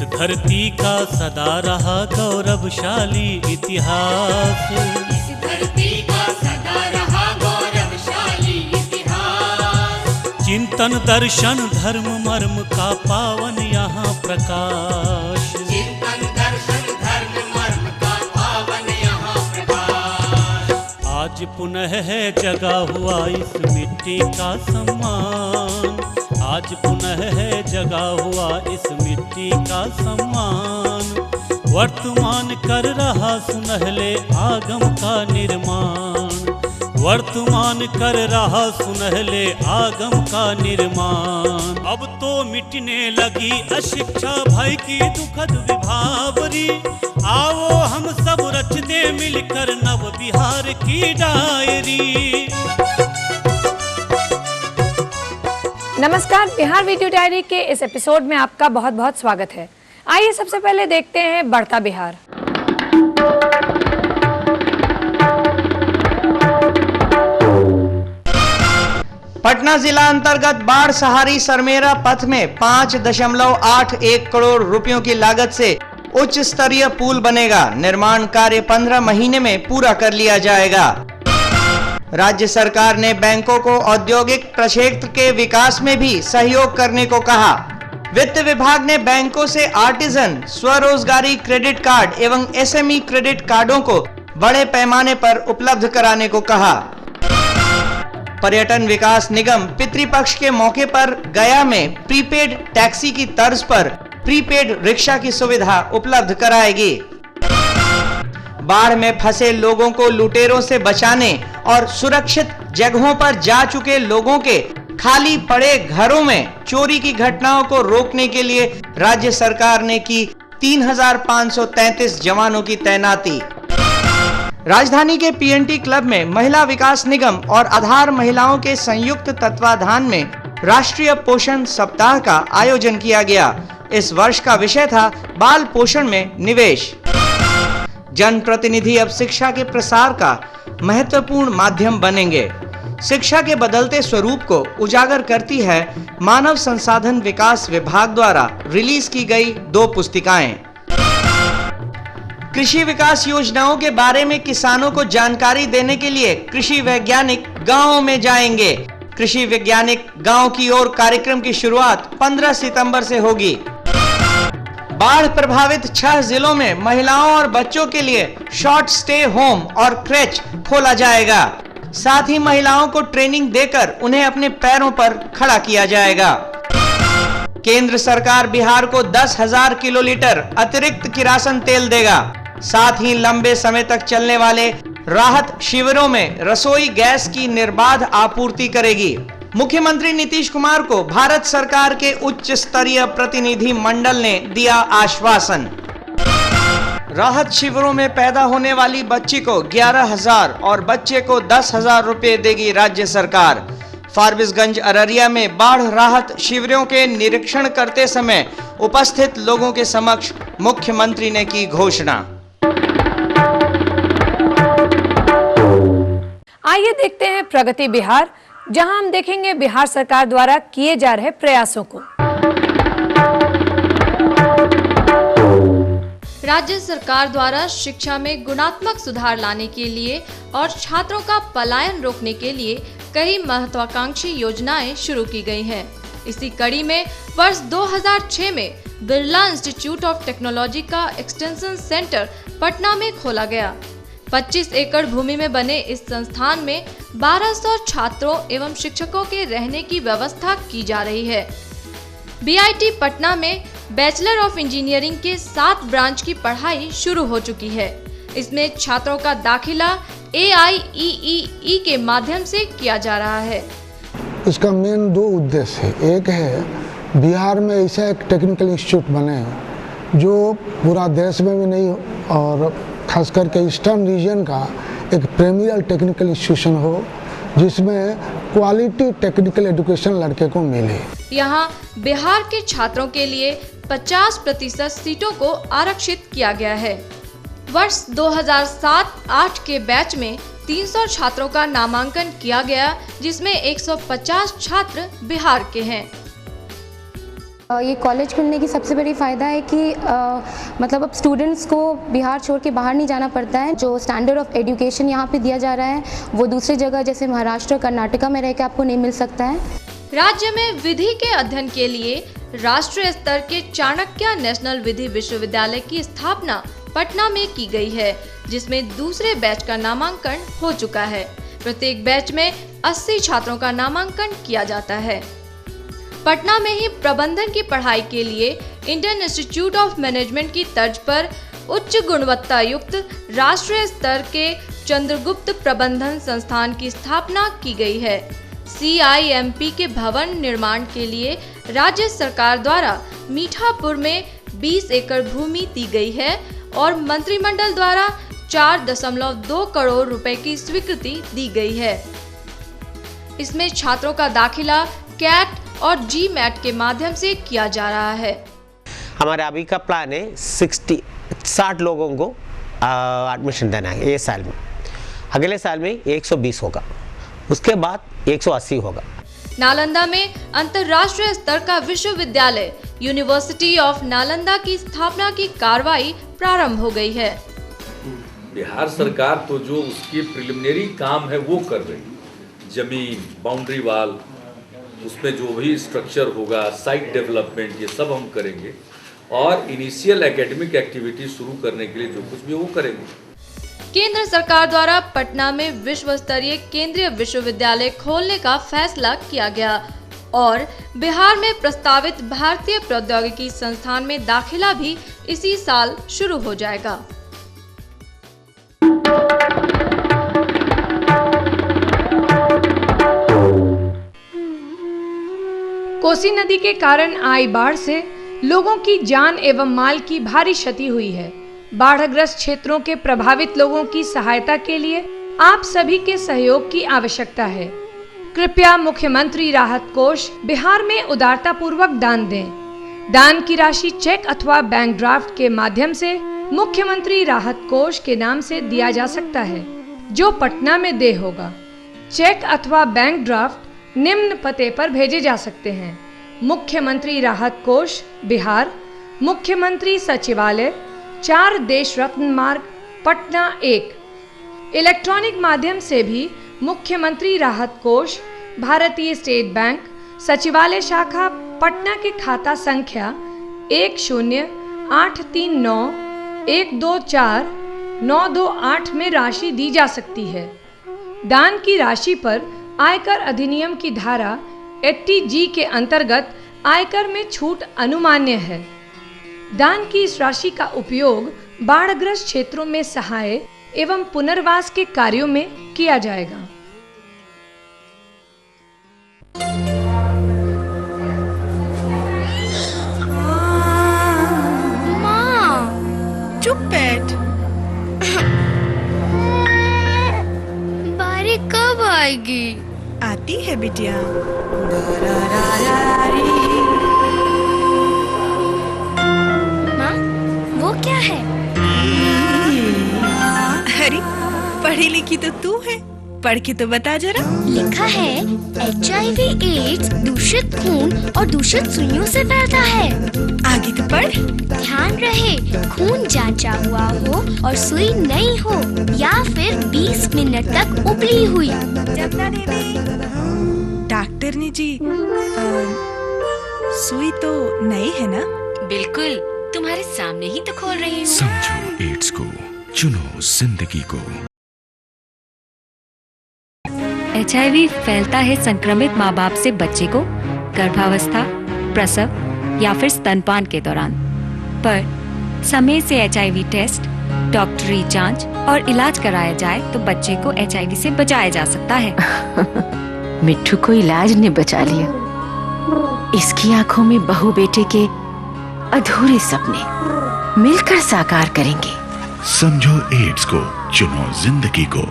धरती का सदा रहा गौरवशाली इतिहास। इस धरती का सदा रहा गौरवशाली इतिहास। चिंतन दर्शन धर्म मर्म का पावन यहाँ प्रकाश। चिंतन दर्शन धर्म मर्म का पावन यहाँ प्रकाश। आज पुनः है जगा हुआ इस मिट्टी का सम्मान। आज पुनः है जगा हुआ इस मिट्टी का सम्मान। वर्तमान कर रहा सुनहले आगम का निर्माण। वर्तमान कर रहा सुनहले आगम का निर्माण। अब तो मिटने लगी अशिक्षा भय की दुखद विभावरी। आओ हम सब रचते मिलकर नव बिहार की डायरी। नमस्कार, बिहार वीडियो डायरी के इस एपिसोड में आपका बहुत बहुत स्वागत है। आइए सबसे पहले देखते हैं बढ़ता बिहार। पटना जिला अंतर्गत बाढ़ सहारी सरमेरा पथ में 5.81 करोड़ रुपयों की लागत से उच्च स्तरीय पुल बनेगा। निर्माण कार्य 15 महीने में पूरा कर लिया जाएगा। राज्य सरकार ने बैंकों को औद्योगिक प्रक्षेत्र के विकास में भी सहयोग करने को कहा। वित्त विभाग ने बैंकों से आर्टिजन, स्वरोजगारी क्रेडिट कार्ड एवं एसएमई क्रेडिट कार्डों को बड़े पैमाने पर उपलब्ध कराने को कहा। पर्यटन विकास निगम पितृपक्ष के मौके पर गया में प्रीपेड टैक्सी की तर्ज पर प्रीपेड रिक्शा की सुविधा उपलब्ध कराएगी। बाढ़ में फंसे लोगों को लुटेरों से बचाने और सुरक्षित जगहों पर जा चुके लोगों के खाली पड़े घरों में चोरी की घटनाओं को रोकने के लिए राज्य सरकार ने की 3,533 जवानों की तैनाती। राजधानी के पीएनटी क्लब में महिला विकास निगम और आधार महिलाओं के संयुक्त तत्वाधान में राष्ट्रीय पोषण सप्ताह का आयोजन किया गया। इस वर्ष का विषय था बाल पोषण में निवेश। जनप्रतिनिधि अब शिक्षा के प्रसार का महत्वपूर्ण माध्यम बनेंगे। शिक्षा के बदलते स्वरूप को उजागर करती है मानव संसाधन विकास विभाग द्वारा रिलीज की गई 2 पुस्तिकाएं। कृषि विकास योजनाओं के बारे में किसानों को जानकारी देने के लिए कृषि वैज्ञानिक गांवों में जाएंगे। कृषि वैज्ञानिक गांव की ओर कार्यक्रम की शुरुआत 15 सितंबर से होगी। बाढ़ प्रभावित 6 जिलों में महिलाओं और बच्चों के लिए शॉर्ट स्टे होम और क्रेच खोला जाएगा। साथ ही महिलाओं को ट्रेनिंग देकर उन्हें अपने पैरों पर खड़ा किया जाएगा। केंद्र सरकार बिहार को 10,000 किलोलीटर अतिरिक्त किरासन तेल देगा। साथ ही लंबे समय तक चलने वाले राहत शिविरों में रसोई गैस की निर्बाध आपूर्ति करेगी। मुख्यमंत्री नीतीश कुमार को भारत सरकार के उच्च स्तरीय प्रतिनिधि मंडल ने दिया आश्वासन। राहत शिविरों में पैदा होने वाली बच्ची को 11,000 और बच्चे को 10,000 रुपए देगी राज्य सरकार। फारबिसगंज अररिया में बाढ़ राहत शिविरों के निरीक्षण करते समय उपस्थित लोगों के समक्ष मुख्यमंत्री ने की घोषणा। आइए देखते हैं प्रगति बिहार, जहां हम देखेंगे बिहार सरकार द्वारा किए जा रहे प्रयासों को। राज्य सरकार द्वारा शिक्षा में गुणात्मक सुधार लाने के लिए और छात्रों का पलायन रोकने के लिए कई महत्वाकांक्षी योजनाएं शुरू की गई हैं। इसी कड़ी में वर्ष 2006 में बिरला इंस्टीट्यूट ऑफ टेक्नोलॉजी का एक्सटेंशन सेंटर पटना में खोला गया। 25 एकड़ भूमि में बने इस संस्थान में 1200 छात्रों एवं शिक्षकों के रहने की व्यवस्था की जा रही है। बीआईटी पटना में बैचलर ऑफ इंजीनियरिंग के 7 ब्रांच की पढ़ाई शुरू हो चुकी है। इसमें छात्रों का दाखिला AIEEE के माध्यम से किया जा रहा है। इसका मेन 2 उद्देश्य है। एक है बिहार में ऐसा एक टेक्निकल इंस्टीट्यूट बने जो पूरा देश में भी नहीं और खास करके ईस्टर्न रीजन का एक प्रीमियर टेक्निकल इंस्टीट्यूशन हो जिसमें क्वालिटी टेक्निकल एजुकेशन लड़के को मिले। यहाँ बिहार के छात्रों के लिए 50% सीटों को आरक्षित किया गया है। वर्ष 2007-08 के बैच में 300 छात्रों का नामांकन किया गया, जिसमें 150 छात्र बिहार के हैं। ये कॉलेज खुलने की सबसे बड़ी फ़ायदा है कि मतलब अब स्टूडेंट्स को बिहार छोड़ के बाहर नहीं जाना पड़ता है। जो स्टैंडर्ड ऑफ एजुकेशन यहाँ पे दिया जा रहा है वो दूसरी जगह जैसे महाराष्ट्र कर्नाटका में रह के आपको नहीं मिल सकता है। राज्य में विधि के अध्ययन के लिए राष्ट्रीय स्तर के चाणक्य नेशनल विधि विश्वविद्यालय की स्थापना पटना में की गई है, जिसमें दूसरे बैच का नामांकन हो चुका है। प्रत्येक बैच में 80 छात्रों का नामांकन किया जाता है। पटना में ही प्रबंधन की पढ़ाई के लिए इंडियन इंस्टीट्यूट ऑफ मैनेजमेंट की तर्ज पर उच्च गुणवत्ता युक्त राष्ट्रीय स्तर के चंद्रगुप्त प्रबंधन संस्थान की स्थापना की गई है। CIMP के भवन निर्माण के लिए राज्य सरकार द्वारा मीठापुर में 20 एकड़ भूमि दी गई है और मंत्रिमंडल द्वारा 4.2 करोड़ रुपए की स्वीकृति दी गई है। इसमें छात्रों का दाखिला कैट और GMAT के माध्यम से किया जा रहा है। हमारा अभी का प्लान है 60 लोगों को एडमिशन देना है ये साल में। अगले साल में 120 होगा, उसके बाद 180 होगा। नालंदा में अंतर्राष्ट्रीय स्तर का विश्वविद्यालय यूनिवर्सिटी ऑफ नालंदा की स्थापना की कार्रवाई प्रारंभ हो गई है। बिहार सरकार तो जो उसकी प्रिलिमिनरी काम है वो कर रही है, जमीन, बाउंड्री वाल, उसमें जो भी स्ट्रक्चर होगा, साइट डेवलपमेंट, ये सब हम करेंगे और इनिशियल एकेडमिक एक्टिविटी शुरू करने के लिए जो कुछ भी वो करेंगे। केंद्र सरकार द्वारा पटना में विश्व स्तरीय केंद्रीय विश्वविद्यालय खोलने का फैसला किया गया और बिहार में प्रस्तावित भारतीय प्रौद्योगिकी संस्थान में दाखिला भी इसी साल शुरू हो जाएगा। कोसी नदी के कारण आई बाढ़ से लोगों की जान एवं माल की भारी क्षति हुई है। बाढ़ग्रस्त क्षेत्रों के प्रभावित लोगों की सहायता के लिए आप सभी के सहयोग की आवश्यकता है। कृपया मुख्यमंत्री राहत कोष बिहार में उदारता पूर्वक दान दें। दान की राशि चेक अथवा बैंक ड्राफ्ट के माध्यम से मुख्यमंत्री राहत कोष के नाम से दिया जा सकता है, जो पटना में देय होगा। चेक अथवा बैंक ड्राफ्ट निम्न पते पर भेजे जा सकते हैं: मुख्यमंत्री राहत कोष बिहार, मुख्यमंत्री सचिवालय, 4 देश रत्न मार्ग, पटना 1। इलेक्ट्रॉनिक माध्यम से भी मुख्यमंत्री राहत कोष, भारतीय स्टेट बैंक, सचिवालय शाखा, पटना के खाता संख्या 108391249228 में राशि दी जा सकती है। दान की राशि पर आयकर अधिनियम की धारा 80G के अंतर्गत आयकर में छूट अनुमान्य है। दान की इस राशि का उपयोग बाढ़ग्रस्त क्षेत्रों में सहाय एवं पुनर्वास के कार्यों में किया जाएगा। चुप बैठ। बारी कब आएगी? आती है बिटिया। माँ, वो क्या है? अरे पढ़ी लिखी तो तू है, पढ़ के तो बता जरा। लिखा है HIV एड्स दूषित खून और दूषित सुइयों से फैलता है। आगे तो पढ़। ध्यान रहे, खून जांचा हुआ हो और सुई नई हो या फिर 20 मिनट तक उबली हुई। जमुना देवी, डॉक्टरनी जी, सुई तो नई है ना? बिल्कुल, तुम्हारे सामने ही तो खोल रही हूँ। समझो एड्स को, चुनो जिंदगी को। HIV फैलता है संक्रमित माँ बाप से बच्चे को गर्भावस्था, प्रसव या फिर स्तनपान के दौरान। पर समय से HIV टेस्ट, डॉक्टरी जांच और इलाज कराया जाए तो बच्चे को HIV से बचाया जा सकता है। मिट्ठू को इलाज ने बचा लिया। इसकी आंखों में बहू बेटे के अधूरे सपने मिलकर साकार करेंगे। समझो एड्स को, चुनो जिंदगी को।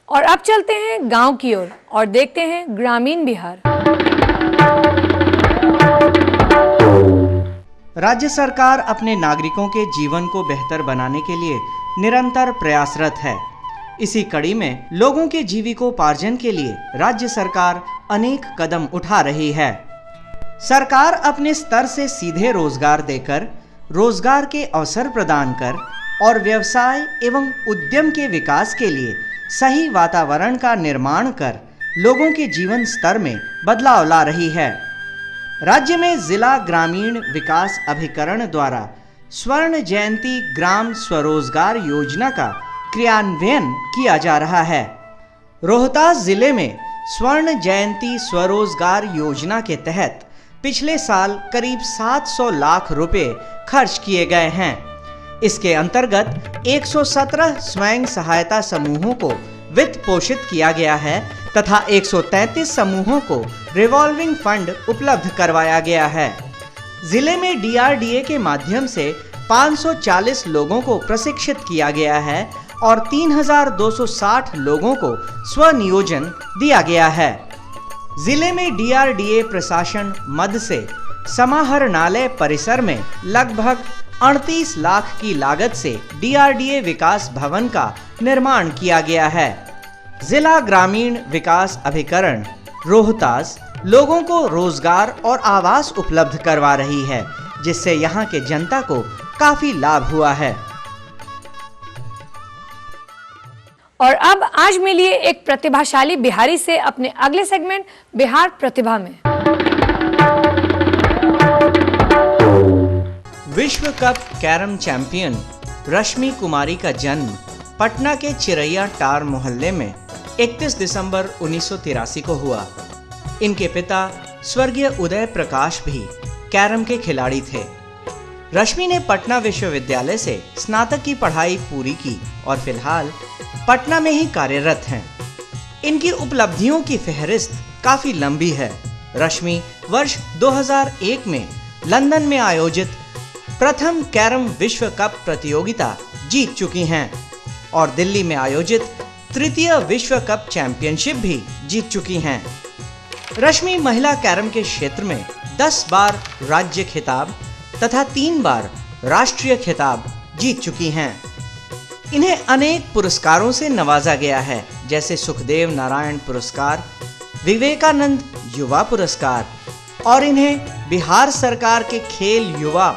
और अब चलते हैं गांव की ओर और देखते हैं ग्रामीण बिहार। राज्य सरकार अपने नागरिकों के जीवन को बेहतर बनाने के लिए निरंतर प्रयासरत है। इसी कड़ी में लोगों के जीविकोपार्जन के लिए राज्य सरकार अनेक कदम उठा रही है। सरकार अपने स्तर से सीधे रोजगार देकर, रोजगार के अवसर प्रदान कर और व्यवसाय एवं उद्यम के विकास के लिए सही वातावरण का निर्माण कर लोगों के जीवन स्तर में बदलाव ला रही है। राज्य में जिला ग्रामीण विकास अभिकरण द्वारा स्वर्ण जयंती ग्राम स्वरोजगार योजना का क्रियान्वयन किया जा रहा है। रोहतास जिले में स्वर्ण जयंती स्वरोजगार योजना के तहत पिछले साल करीब 700 लाख रुपए खर्च किए गए हैं। इसके अंतर्गत 117 स्वयं सहायता समूहों को वित्त पोषित किया गया है तथा 133 समूहों को रिवॉल्विंग फंड उपलब्ध करवाया गया है। जिले में DRDA के माध्यम से 540 लोगों को प्रशिक्षित किया गया है और 3260 लोगों को स्वनियोजन दिया गया है। जिले में DRDA प्रशासन मद से समाहरणालय परिसर में लगभग 38 लाख की लागत से DRDA विकास भवन का निर्माण किया गया है। जिला ग्रामीण विकास अभिकरण रोहतास लोगों को रोजगार और आवास उपलब्ध करवा रही है, जिससे यहाँ के जनता को काफी लाभ हुआ है। और अब आज मिलिए एक प्रतिभाशाली बिहारी से अपने अगले सेगमेंट बिहार प्रतिभा में। विश्व कप कैरम चैंपियन रश्मि कुमारी का जन्म पटना के चिरैया टार मोहल्ले में 31 दिसंबर 1983 को हुआ। इनके पिता स्वर्गीय उदय प्रकाश भी कैरम के खिलाड़ी थे। रश्मि ने पटना विश्वविद्यालय से स्नातक की पढ़ाई पूरी की और फिलहाल पटना में ही कार्यरत हैं। इनकी उपलब्धियों की फहरिस्त काफी लंबी है। रश्मि वर्ष 2001 में लंदन में आयोजित प्रथम कैरम विश्व कप प्रतियोगिता जीत चुकी हैं और दिल्ली में आयोजित तृतीय विश्व कप चैंपियनशिप भी जीत चुकी हैं। रश्मि महिला कैरम के क्षेत्र में 10 बार राज्य खिताब तथा 3 बार राष्ट्रीय खिताब जीत चुकी हैं। इन्हें अनेक पुरस्कारों से नवाजा गया है, जैसे सुखदेव नारायण पुरस्कार, विवेकानंद युवा पुरस्कार और इन्हें बिहार सरकार के खेल युवा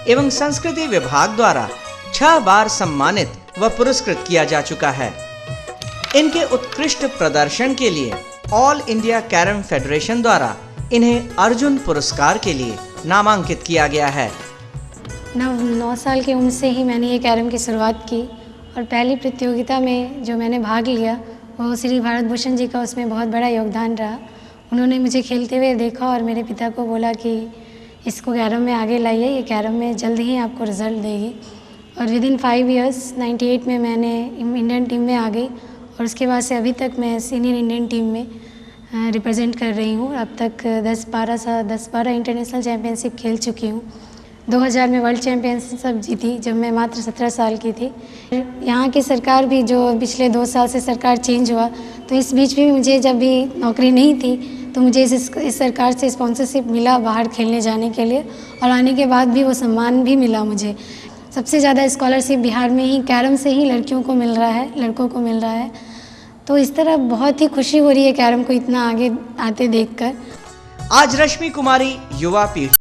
एवं संस्कृति विभाग द्वारा 6 बार सम्मानित व पुरस्कृत किया जा चुका है। इनके उत्कृष्ट प्रदर्शन के लिए ऑल इंडिया कैरम फेडरेशन द्वारा इन्हें अर्जुन पुरस्कार के लिए नामांकित किया गया है। 9 साल की उम्र से ही मैंने ये कैरम की शुरुआत की और पहली प्रतियोगिता में जो मैंने भाग लिया वो श्री भारत भूषण जी का उसमें बहुत बड़ा योगदान रहा। उन्होंने मुझे खेलते हुए देखा और मेरे पिता को बोला कि इसको कैरम में आगे लाइए, ये कैरम में जल्द ही आपको रिजल्ट देगी। और विदिन 5 इयर्स 98 में मैंने इंडियन टीम में आ गई और उसके बाद से अभी तक मैं सीनियर इंडियन टीम में रिप्रेजेंट कर रही हूँ। अब तक 10-12 इंटरनेशनल चैम्पियनशिप खेल चुकी हूँ। 2000 में वर्ल्ड चैम्पियनशिप जीती जब मैं मात्र 17 साल की थी। यहाँ की सरकार भी जो पिछले 2 साल से सरकार चेंज हुआ, तो इस बीच भी मुझे जब भी नौकरी नहीं थी तो मुझे इस सरकार से स्पॉन्सरशिप मिला बाहर खेलने जाने के लिए और आने के बाद भी वो सम्मान भी मिला मुझे। सबसे ज़्यादा स्कॉलरशिप बिहार में ही कैरम से ही लड़कियों को मिल रहा है, लड़कों को मिल रहा है। तो इस तरह बहुत ही खुशी हो रही है कैरम को इतना आगे आते देखकर। आज रश्मि कुमारी युवा पीढ़ी